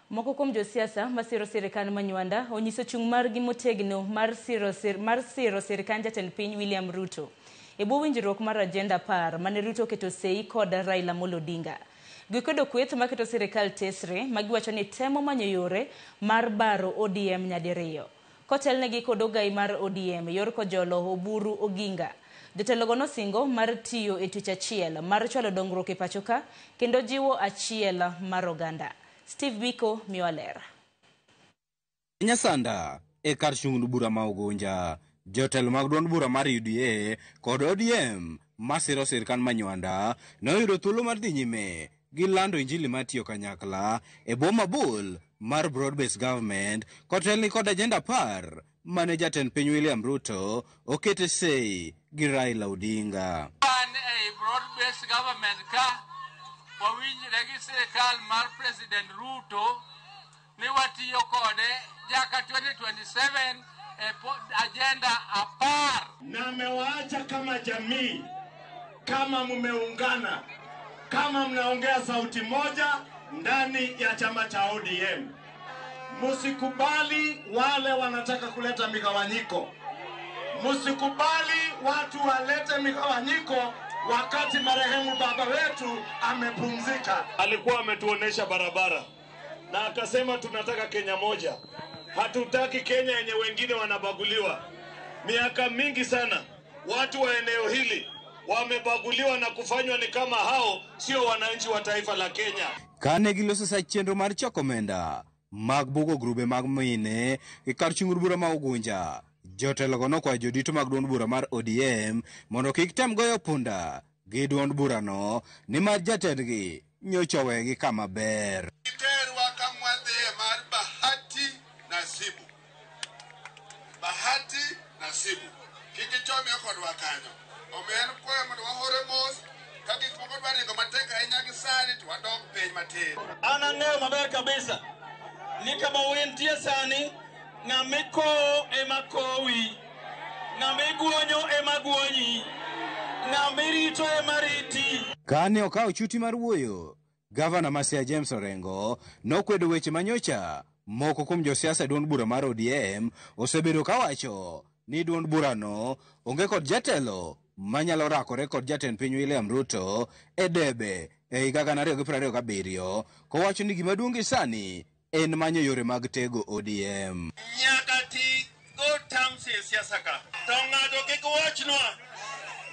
Moko kuom josiasa masiro sirikal manywanda onyiso chung' margi motegno mar siro sirikal jatend piny William Ruto. E bwo winjruok mar Agenda 10 mane Ruto keto sei kod Raila Amolo Odinga. Gikwedo kweth maketo sirikal tesre magiwacho ni temo manyo yore mar baro ODM nyadiriyo. Kotelnegi kod ogai mar ODM yor kojolo Oburu Oginga. Jotelogo nosingo mar tiyo e tich achiel mar chwalo dongruok e pacho ka kendo jiwo achiel mar oganda. Steve Biko miwalera. Nyasanda e kar chung' bura ma Ugunja, jotelo mag duond bura mar UDA kod ODM masiro sirikal manywanda noyudo thuolo mar dhi nyime gi lando injili matiyo kanyakla e bwo mabul mar broad based government kotelni kod Agenda 10 mane jatend piny William Ruto okete sei gi Raila Odinga. Broad based government ka wawinjre gi sirikal mar President Ruto ni watiyo kode jaka 2027 Agenda 10. Na amewaacha kama jamii, kama mumeungana, kama mnaongea sauti moja ndani ya chama cha ODM. Musikubali wale wanataka kuleta migawanyiko. Musikubali watu walete migawanyiko wakati marehemu baba wetu amepumzika. Alikuwa ametuonesha barabara na akasema tunataka Kenya moja. Hatutaki Kenya yenye wengine wanabaguliwa. Miaka mingi sana watu wa eneo hili wamebaguliwa na kufanywa ni kama hao sio wananchi wa taifa la Kenya. Kane giloso sa chenro mar choko omenda mag bugo grube mag mine e kar chung' bura ma Ugunja, jotelogo nokwayo jodito mag duond bura mar ODM mondo kik tem goyo punda gi duond burano nimar jatendgi nyocha owegi kama ber. Iterwa kama dhiye mar Bahati Nasibu kiki chomi okodwa kanyo omen kwayo mondo wahore mos ka gik moko dwaringo matek ahinya gi sani to wadok piny matin. An ang'eyo maber kabisa ni kama wentie sani ng'amiko ema kowi, ng'amiguonyo ema guonyi, ng'amirito ema riti. Kane okawo chuti mar wuoyo, Gavana Masia James Orengo nokwedo weche manyocha moko kuom josiasa duond bura mar ODM osebedo kawacho ni duond burano onge kod jatelo manyalo rakore kod jatend piny William Ruto e debe e higa 2027, kowacho ni gima duong' sani en manyo yore mag tego ODM. Nyaka ti go tamsi siasa ka. To ng'ato kik wachnwa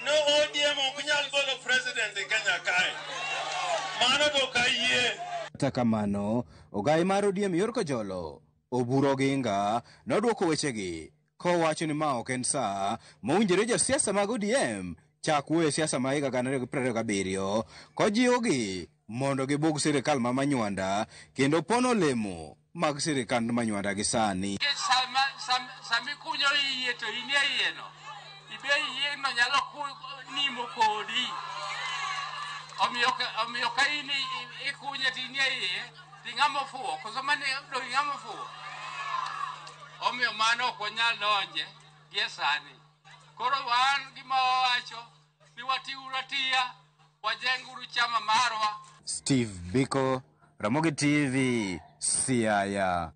no ODM ok nyal golo president e Kenya kae. Mano to kayie. Kata kamano, ogai mar ODM yor kojolo Oburu Oginga nodwoko wechegi kowacho ni ma ok en saa mowinjore josiasa mag ODM chak wuoyo siasa ma higa 2027 kojiwogi mondo gibug sirikal ma manywanda kendo pono lemo mag sirikal manywanda gi sani. Sami kunyo iye to inie iye no. Ibe iye no nyalo nimo kodi. Omiyo ka ini ikunye tinie iye ting'amo fuo. Koso mane do ing'amo fuo. Omiyo mano ok onyal donje gi sani. Koro wan gima wacho ni watiuru atiya wajenguru chama marwa. Steve Biko, Ramogi TV, Siaya.